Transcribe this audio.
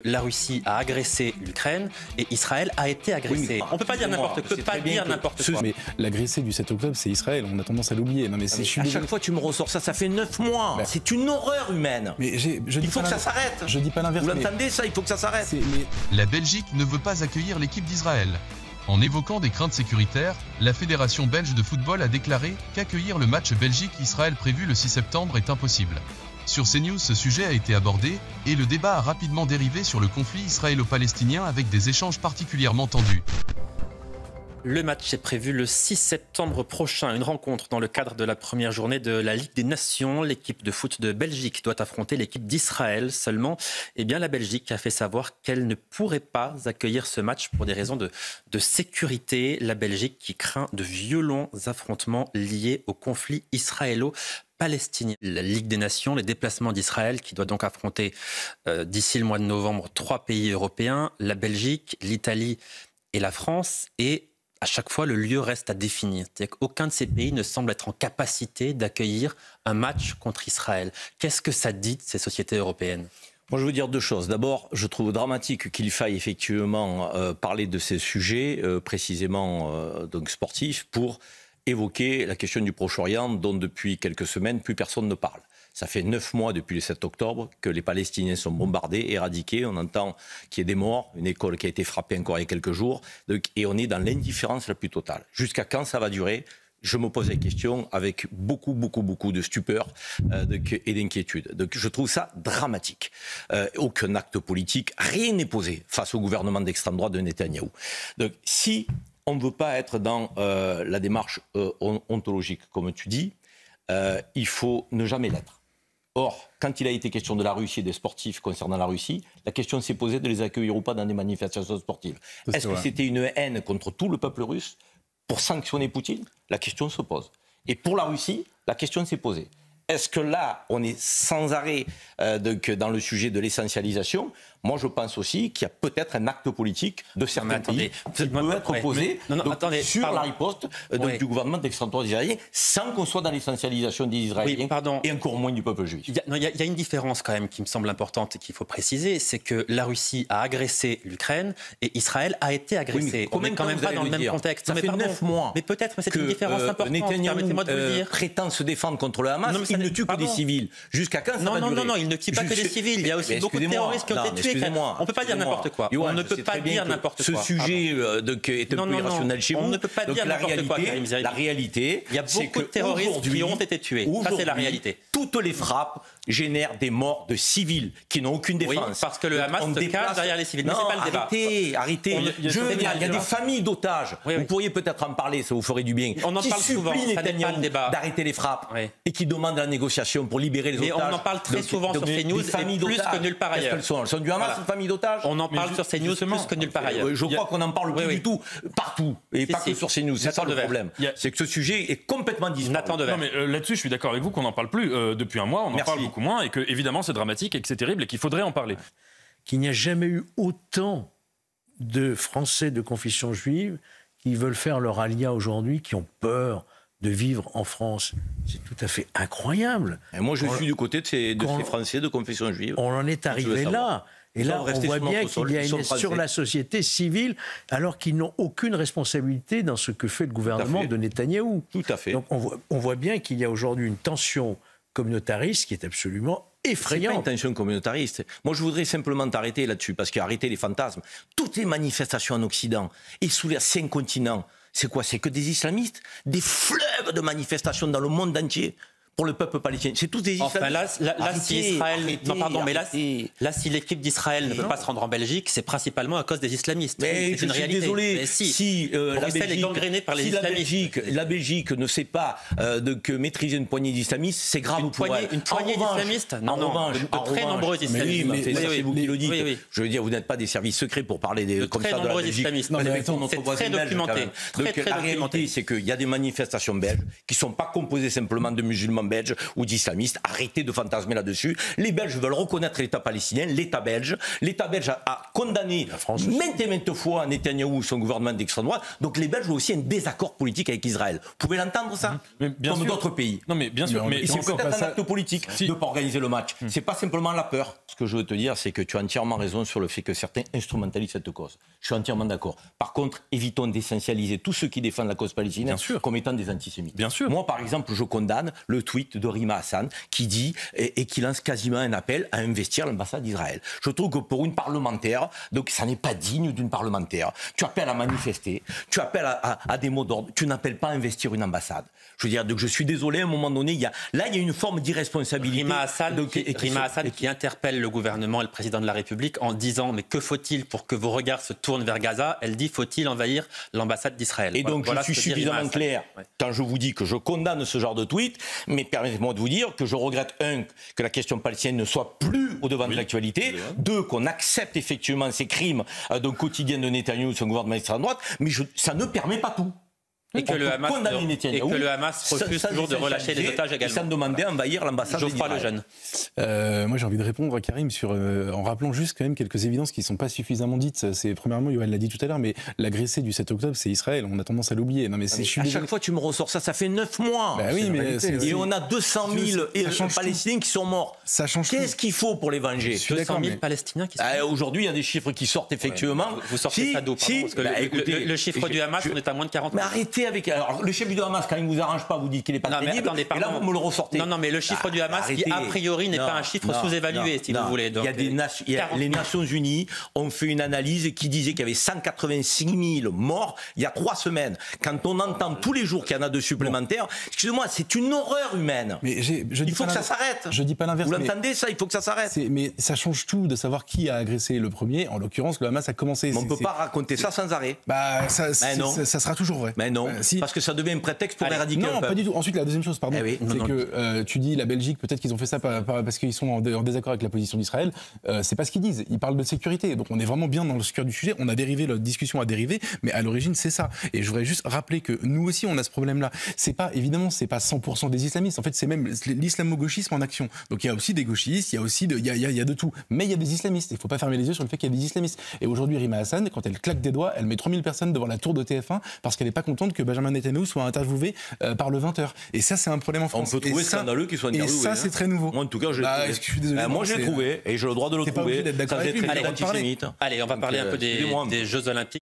La Russie a agressé l'Ukraine et Israël a été agressé. On ne peut pas dire n'importe quoi. Mais l'agressé du 7 octobre, c'est Israël. On a tendance à l'oublier. À chaque fois, tu me ressors ça. Ça fait 9 mois. Ben, c'est une horreur humaine. Mais il faut que ça s'arrête. Je dis pas l'inverse. Vous l'entendez ça? Il faut que ça s'arrête. La Belgique ne veut pas accueillir l'équipe d'Israël. En évoquant des craintes sécuritaires, la Fédération belge de football a déclaré qu'accueillir le match Belgique-Israël prévu le 6 septembre est impossible. Sur CNews, ce sujet a été abordé et le débat a rapidement dérivé sur le conflit israélo-palestinien avec des échanges particulièrement tendus. Le match est prévu le 6 septembre prochain. Une rencontre dans le cadre de la première journée de la Ligue des Nations. L'équipe de foot de Belgique doit affronter l'équipe d'Israël. Seulement, la Belgique a fait savoir qu'elle ne pourrait pas accueillir ce match pour des raisons de sécurité. La Belgique qui craint de violents affrontements liés au conflit israélo-palestinien. La Ligue des Nations, les déplacements d'Israël qui doit donc affronter d'ici le mois de novembre 3 pays européens, la Belgique, l'Italie et la France. Et à chaque fois, le lieu reste à définir. C'est-à-dire qu'aucun de ces pays ne semble être en capacité d'accueillir un match contre Israël. Qu'est-ce que ça dit de ces sociétés européennes ? Moi, je veux dire deux choses. D'abord, je trouve dramatique qu'il faille effectivement parler de ces sujets, précisément donc sportifs, pour évoquer la question du Proche-Orient, dont depuis quelques semaines, plus personne ne parle. Ça fait 9 mois depuis le 7 octobre que les Palestiniens sont bombardés, éradiqués. On entend qu'il y ait des morts, une école qui a été frappée encore il y a quelques jours. Et on est dans l'indifférence la plus totale. Jusqu'à quand ça va durer ? Je me pose la question avec beaucoup de stupeur et d'inquiétude. Donc je trouve ça dramatique. Aucun acte politique, rien n'est posé face au gouvernement d'extrême droite de Netanyahou. Donc si on ne veut pas être dans la démarche ontologique, comme tu dis, il faut ne jamais l'être. Or, quand il a été question de la Russie et des sportifs concernant la Russie, la question s'est posée de les accueillir ou pas dans des manifestations sportives. Est-ce que c'était une haine contre tout le peuple russe pour sanctionner Poutine ? La question se pose. Et pour la Russie, la question s'est posée. Est-ce que là, on est sans arrêt dans le sujet de l'essentialisation ? Moi, je pense aussi qu'il y a peut-être un acte politique de certains pays qui peut être posé sur la riposte du gouvernement d'extrême droite israélien, sans qu'on soit dans l'essentialisation des Israéliens et encore moins du peuple juif. Il y a une différence quand même qui me semble importante et qu'il faut préciser, c'est que la Russie a agressé l'Ukraine et Israël a été agressé. On n'est quand même pas dans le même contexte. Ça fait 9 mois mais peut-être, mais c'est une différence importante. Permettez-moi de vous le dire. Prétend se défendre contre le Hamas, il ne tue que des civils. Jusqu'à quand ça va durer ? Non, il ne tue pas que des civils. Il y a aussi beaucoup de terroristes qui ont été tués. On ne peut pas dire n'importe quoi. On ne peut pas dire n'importe quoi. Ce susujet est un peu irrationnel chez vous. On ne peut pas dire n'importe quoi, Karim Zeribi. La réalité, il y a beaucoup de terroristes qui ont été tués. Ça, c'est la réalité. Toutes les frappes génèrent des morts de civils qui n'ont aucune défense. Oui, parce que le Hamas se cache derrière les civils. Mais c'est pas le débat. Arrêtez. Je veux dire, il y a des familles d'otages. Vous pourriez peut-être en parler, ça vous ferait du bien. On en parle souvent, ça n'est pas le débat. D'arrêter les frappes et qui demandent la négociation pour libérer les otages. Mais on en parle très souvent sur CNews et plus que nulle part ailleurs. Elles sont du Hamas, une famille d'otages. On en parle sur CNews plus que nulle part ailleurs. Je crois qu'on en parle plus du tout, partout, et pas que sur CNews. C'est ça le problème. C'est que ce sujet est complètement disparu. Non, mais là-dessus, je suis d'accord avec vous qu'on n'en parle plus depuis un mois, on en parle beaucoup moins, et que évidemment c'est dramatique et que c'est terrible et qu'il faudrait en parler. Qu'il n'y a jamais eu autant de Français de confession juive qui veulent faire leur alia aujourd'hui, qui ont peur de vivre en France. C'est tout à fait incroyable. Et moi, je suis du côté de ces Français de confession juive. On en est arrivé là. Et là, on voit bien qu'il y a une sur la société civile, alors qu'ils n'ont aucune responsabilité dans ce que fait le gouvernement de Netanyahou. Tout à fait. Donc on voit bien qu'il y a aujourd'hui une tension communautariste qui est absolument effrayante. C'est pas une tension communautariste. Moi, je voudrais simplement t'arrêter là-dessus, parce qu'arrêter les fantasmes. Toutes les manifestations en Occident et sous les 5 continents, c'est quoi ? C'est que des islamistes ? Des fleuves de manifestations dans le monde entier pour le peuple palestinien. C'est tous des islamistes. Enfin, là, si Israël... Là, si l'équipe d'Israël ne peut pas se rendre en Belgique, c'est principalement à cause des islamistes. Mais c'est une réalité. Désolé. Mais si Bruxelles est gangrénée par les islamistes. La Belgique ne sait pas maîtriser une poignée d'islamistes, c'est grave pour elle. Une poignée d'islamistes ? Non, de très nombreux islamistes. C'est vous qui le dites. Je veux dire, vous n'êtes pas des services secrets pour parler de très nombreux islamistes. C'est très documenté. La réalité, c'est qu'il y a des manifestations belges qui ne sont pas composées simplement de musulmans belge ou d'islamistes. Arrêtez de fantasmer là-dessus. Les Belges veulent reconnaître l'État palestinien, l'État belge. L'État belge a condamné maintes et maintes fois Netanyahou, son gouvernement d'extrême droite. Donc les Belges ont aussi un désaccord politique avec Israël. Vous pouvez l'entendre ça? Comme d'autres pays. Non mais bien sûr. Mais c'est peut-être un acte politique de ne pas organiser le match. C'est pas simplement la peur. Ce que je veux te dire, c'est que tu as entièrement raison sur le fait que certains instrumentalisent cette cause. Je suis entièrement d'accord. Par contre, évitons d'essentialiser tous ceux qui défendent la cause palestinienne comme étant des antisémites. Bien sûr. Moi, par exemple, je condamne le tweet de Rima Hassan qui dit et qui lance quasiment un appel à investir l'ambassade d'Israël. Je trouve que pour une parlementaire, donc ça n'est pas digne d'une parlementaire. Tu appelles à manifester, tu appelles à des mots d'ordre, tu n'appelles pas à investir une ambassade. Je veux dire, donc je suis désolé, à un moment donné, il y a une forme d'irresponsabilité. Rima Hassan qui interpelle le gouvernement et le président de la République en disant mais que faut-il pour que vos regards se tournent vers Gaza? Elle dit faut-il envahir l'ambassade d'Israël? Et donc je suis suffisamment clair quand je vous dis que je condamne ce genre de tweet, mais permettez-moi de vous dire que je regrette, que la question palestinienne ne soit plus au devant de l'actualité, deux, qu'on accepte effectivement ces crimes d'un quotidien de Netanyahou, son gouvernement d'extrême droite, mais ça ne permet pas tout. Et que le Hamas refuse toujours de relâcher les otages également. Sans demander à envahir l'ambassade Geoffroy d'Israël. Lejeune. Moi j'ai envie de répondre à Karim en rappelant juste quand même quelques évidences qui ne sont pas suffisamment dites. C'est premièrement, Yoann l'a dit tout à l'heure, mais l'agressé du 7 octobre c'est Israël. On a tendance à l'oublier. Non mais à chaque fois tu me ressors ça fait 9 mois. Bah oui, mais et on a 200 000 Palestiniens qui sont morts. Ça change. Qu'est-ce qu'il faut pour les venger? 200 000 Palestiniens qui sont morts. Aujourd'hui il y a des chiffres qui sortent effectivement. Vous sortez ça d'où? Parce que le chiffre du Hamas, on est à moins de 40 000. Mais arrêtez avec. Alors, le chef du Hamas, quand il ne vous arrange pas, vous dites qu'il n'est pas crédible. Et là, vous me le ressortez. Non, mais le chiffre du Hamas, qui a priori n'est pas un chiffre sous-évalué, si vous voulez. Donc, les Nations Unies ont fait une analyse qui disait qu'il y avait 186 000 morts il y a 3 semaines. Quand on entend tous les jours qu'il y en a de supplémentaires, excusez-moi, c'est une horreur humaine. Mais il faut que ça s'arrête. Je dis pas l'inverse. Vous l'entendez ça? Il faut que ça s'arrête. Mais ça change tout de savoir qui a agressé le premier. En l'occurrence, le Hamas a commencé. On ne peut pas raconter ça sans arrêt. Ça sera toujours vrai. Mais non, parce que ça devient un prétexte pour éradiquer un peuple. Non, pas du tout. Ensuite, la deuxième chose, pardon, c'est que tu dis la Belgique, peut-être qu'ils ont fait ça parce qu'ils sont en désaccord avec la position d'Israël. C'est pas ce qu'ils disent. Ils parlent de sécurité. Donc on est vraiment bien dans le cœur du sujet. On a dérivé, la discussion a dérivé, mais à l'origine, c'est ça. Et je voudrais juste rappeler que nous aussi, on a ce problème-là. Évidemment, c'est pas 100% des islamistes. En fait, c'est même l'islamo-gauchisme en action. Donc il y a aussi des gauchistes, il y a aussi il y a de tout. Mais il y a des islamistes. Il faut pas fermer les yeux sur le fait qu'il y a des islamistes. Et aujourd'hui, Rima Hassan, quand elle claque des doigts, elle met 3000 personnes devant la tour de TF1 parce qu'elle n'est pas contente que Benjamin Netanyahou soit interviewé par le 20h. Et ça, c'est un problème en France. On peut trouver scandaleux qu'il soit interviewé. Et ça, c'est très nouveau. Moi, en tout cas, je l'ai trouvé. Et j'ai le droit de le trouver. Allez, on va parler un peu des Jeux Olympiques.